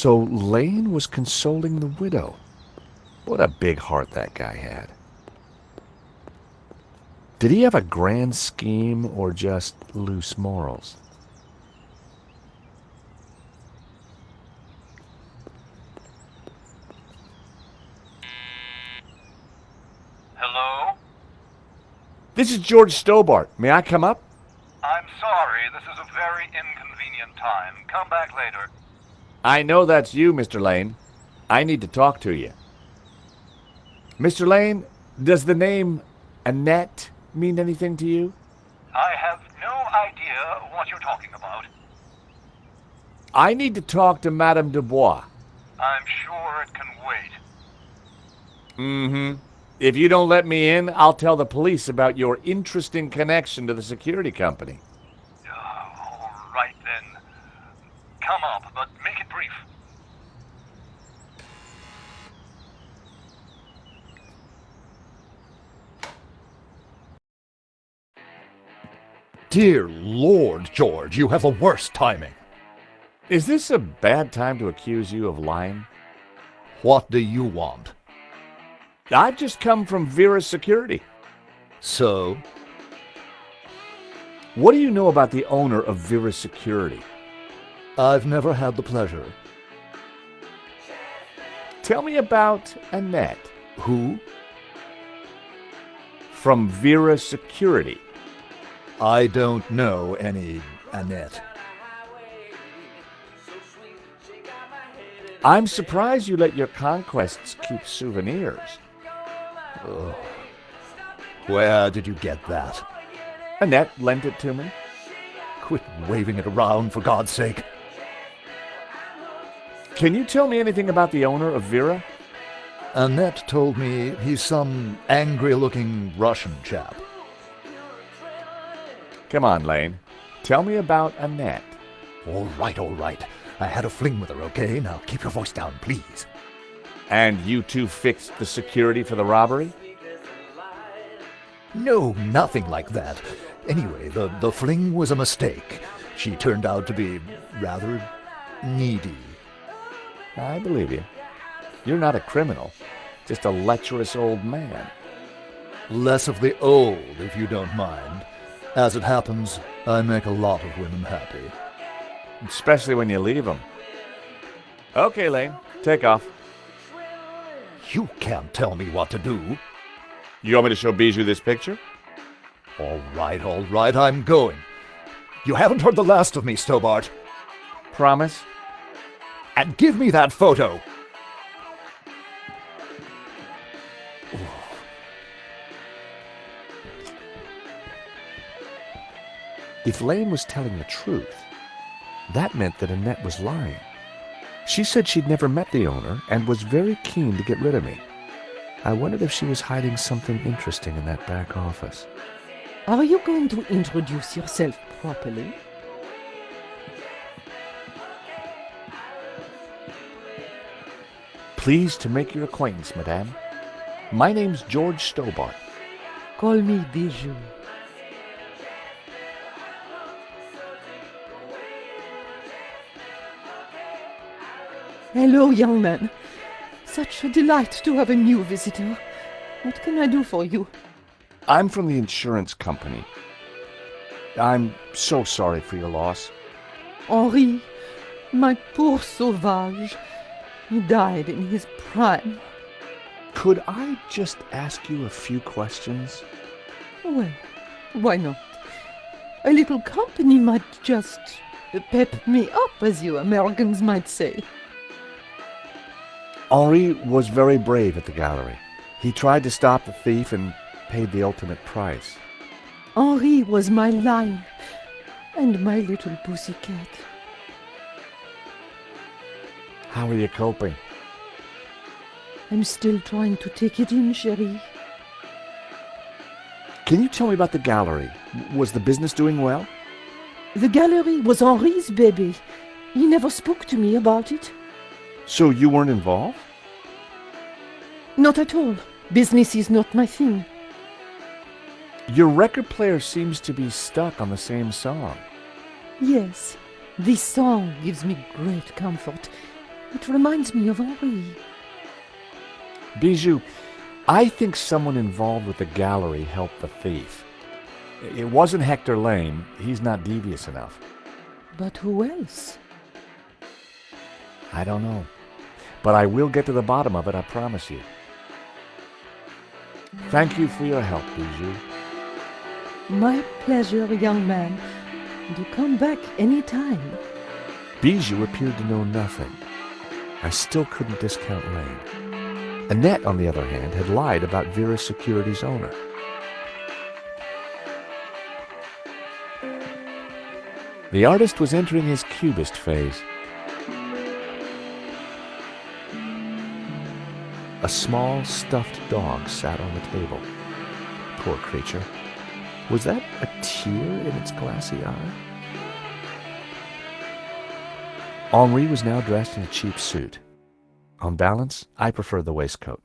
So Lane was consoling the widow. What a big heart that guy had. Did he have a grand scheme or just loose morals? Hello? This is George Stobbart. May I come up? I'm sorry, this is a very inconvenient time. Come back later. I know that's you, Mr. Lane. I need to talk to you. Mr. Lane, does the name Annette mean anything to you? I have no idea what you're talking about. I need to talk to Madame Dubois. I'm sure it can wait. Mm-hmm. If you don't let me in, I'll tell the police about your interesting connection to the security company. All right then. Come up, but make it brief. Dear Lord, George, you have the worst timing. Is this a bad time to accuse you of lying? What do you want? I've just come from Vera's security. So? What do you know about the owner of Vera's security? I've never had the pleasure. Tell me about Annette. Who? From Vera Security. I don't know any Annette. I'm surprised you let your conquests keep souvenirs. Ugh. Where did you get that? Annette lent it to me. Quit waving it around, for God's sake. Can you tell me anything about the owner of Vera? Annette told me he's some angry-looking Russian chap. Come on, Lane. Tell me about Annette. All right. I had a fling with her, okay? Now keep your voice down, please. And you two fixed the security for the robbery? No, nothing like that. Anyway, the fling was a mistake. She turned out to be rather needy. I believe you. You're not a criminal, just a lecherous old man. Less of the old, if you don't mind. As it happens, I make a lot of women happy. Especially when you leave them. Okay, Lane, take off. You can't tell me what to do. You want me to show Bijou this picture? All right, I'm going. You haven't heard the last of me, Stobbart. Promise? And give me that photo. If Lane was telling the truth, that meant that Annette was lying. She said she'd never met the owner and was very keen to get rid of me. I wondered if she was hiding something interesting in that back office. Are you going to introduce yourself properly? Pleased to make your acquaintance, madame. My name's George Stobbart. Call me Bijou. Hello, young man. Such a delight to have a new visitor. What can I do for you? I'm from the insurance company. I'm so sorry for your loss. Henri, my poor sauvage. He died in his prime. Could I just ask you a few questions? Well, why not? A little company might just pep me up, as you Americans might say. Henri was very brave at the gallery. He tried to stop the thief and paid the ultimate price. Henri was my lion and my little pussycat. How are you coping? I'm still trying to take it in, chérie. Can you tell me about the gallery? Was the business doing well? The gallery was Henri's baby. He never spoke to me about it. So you weren't involved? Not at all. Business is not my thing. Your record player seems to be stuck on the same song. Yes, this song gives me great comfort. It reminds me of Henri. Bijou, I think someone involved with the gallery helped the thief. It wasn't Hector Lame. He's not devious enough. But who else? I don't know. But I will get to the bottom of it, I promise you. Thank you for your help, Bijou. My pleasure, young man. Do come back any time. Bijou appeared to know nothing. I still couldn't discount Lane. Annette, on the other hand, had lied about Vera's security's owner. The artist was entering his cubist phase. A small stuffed dog sat on the table. Poor creature. Was that a tear in its glassy eye? Henri was now dressed in a cheap suit. On balance, I prefer the waistcoat.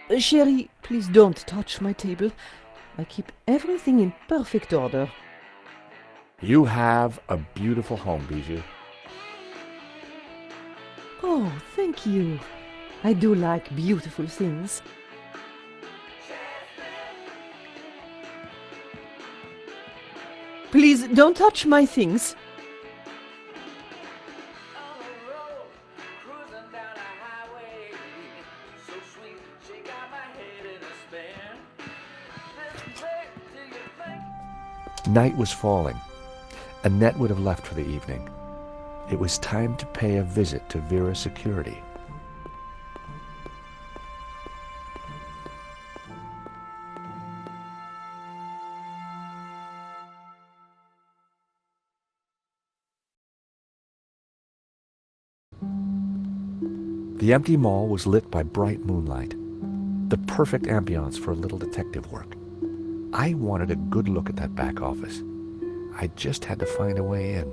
Chérie, please don't touch my table. I keep everything in perfect order. You have a beautiful home, Bijou. Oh, thank you. I do like beautiful things. Please don't touch my things. Night was falling. Annette would have left for the evening. It was time to pay a visit to Vera's security. The empty mall was lit by bright moonlight, the perfect ambiance for a little detective work. I wanted a good look at that back office. I just had to find a way in.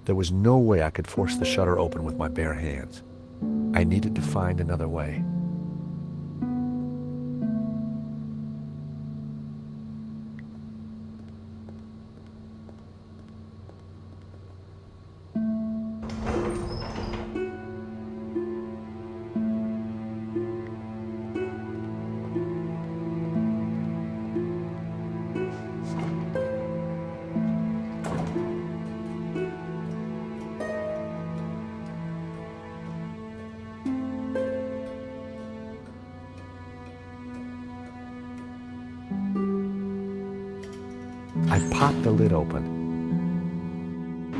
There was no way I could force the shutter open with my bare hands. I needed to find another way. I popped the lid open.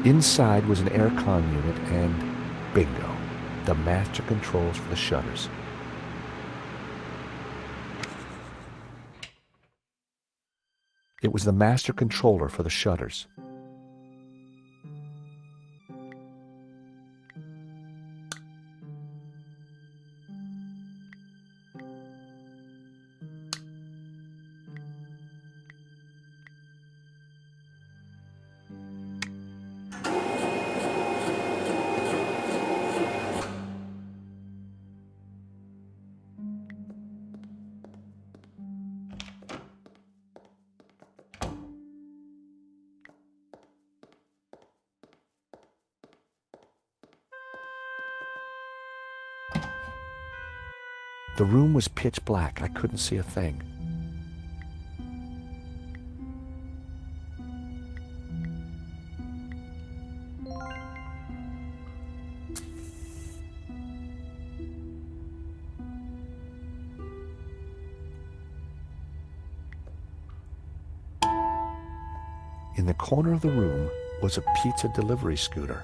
Inside was an aircon unit and, bingo, the master controls for the shutters. It was the master controller for the shutters. The room was pitch black. I couldn't see a thing. In the corner of the room was a pizza delivery scooter,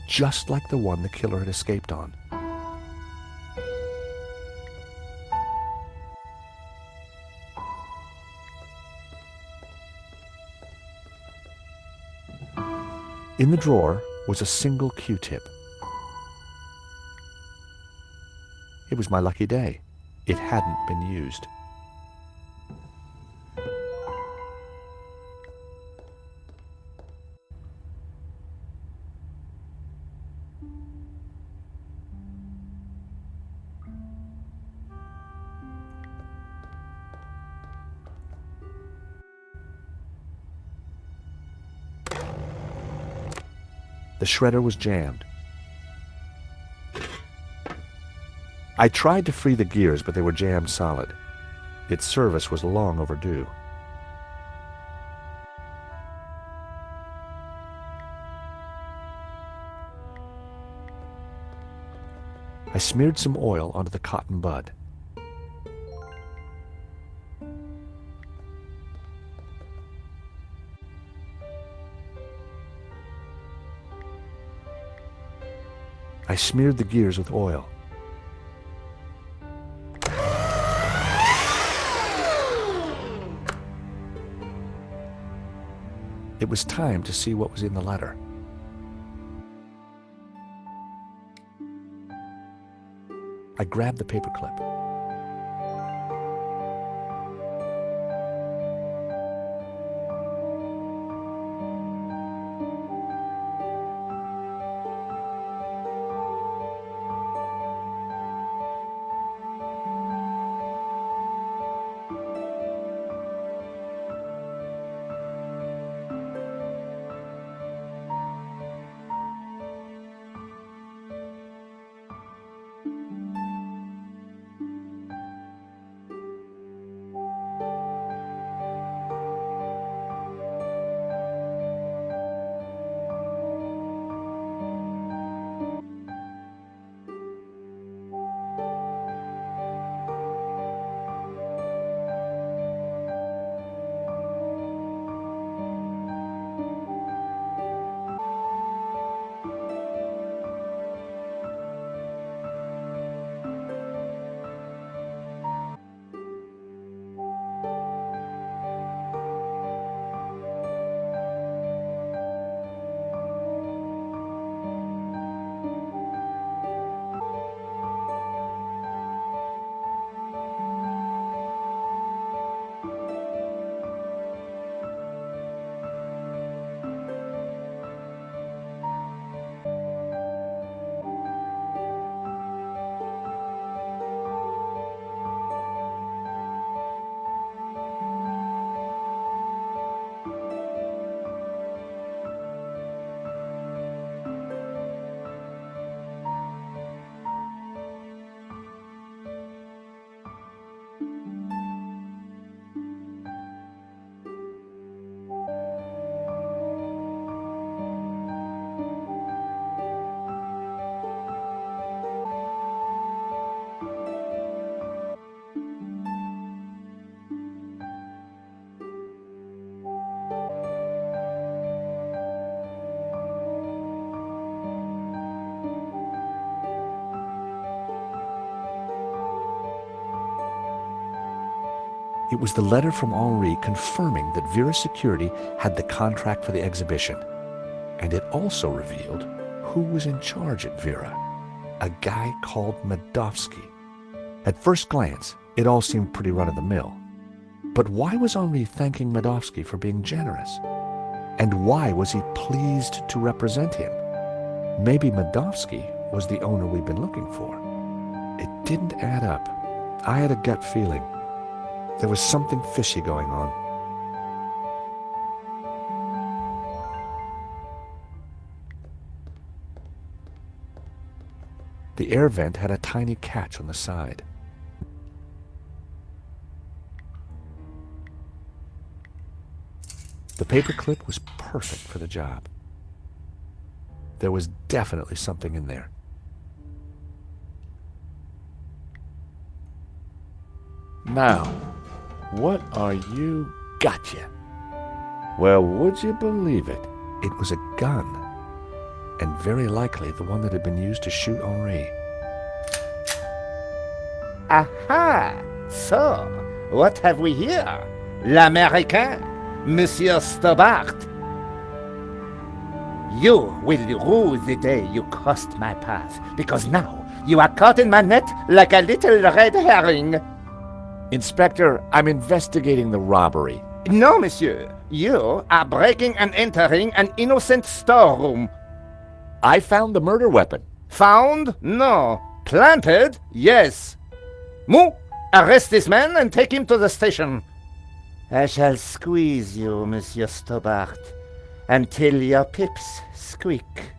just like the one the killer had escaped on. In the drawer was a single Q-tip. It was my lucky day. It hadn't been used. The shredder was jammed. I tried to free the gears, but they were jammed solid. Its service was long overdue. I smeared some oil onto the cotton bud. I smeared the gears with oil. It was time to see what was in the letter. I grabbed the paperclip. It was the letter from Henri confirming that Vera Security had the contract for the exhibition. And it also revealed who was in charge at Vera, a guy called Medovsky. At first glance, it all seemed pretty run-of-the-mill. But why was Henri thanking Medovsky for being generous? And why was he pleased to represent him? Maybe Medovsky was the owner we'd been looking for. It didn't add up. I had a gut feeling. There was something fishy going on. The air vent had a tiny catch on the side. The paperclip was perfect for the job. There was definitely something in there. Now, what are you? Gotcha! Well, would you believe it? It was a gun, and very likely the one that had been used to shoot Henri. Aha! So, what have we here? L'Américain, Monsieur Stobbart. You will rue the day you crossed my path, because now you are caught in my net like a little red herring. Inspector, I'm investigating the robbery. No, monsieur. You are breaking and entering an innocent storeroom. I found the murder weapon. Found? No. Planted? Yes. Moo, arrest this man and take him to the station. I shall squeeze you, Monsieur Stobbart, until your pips squeak.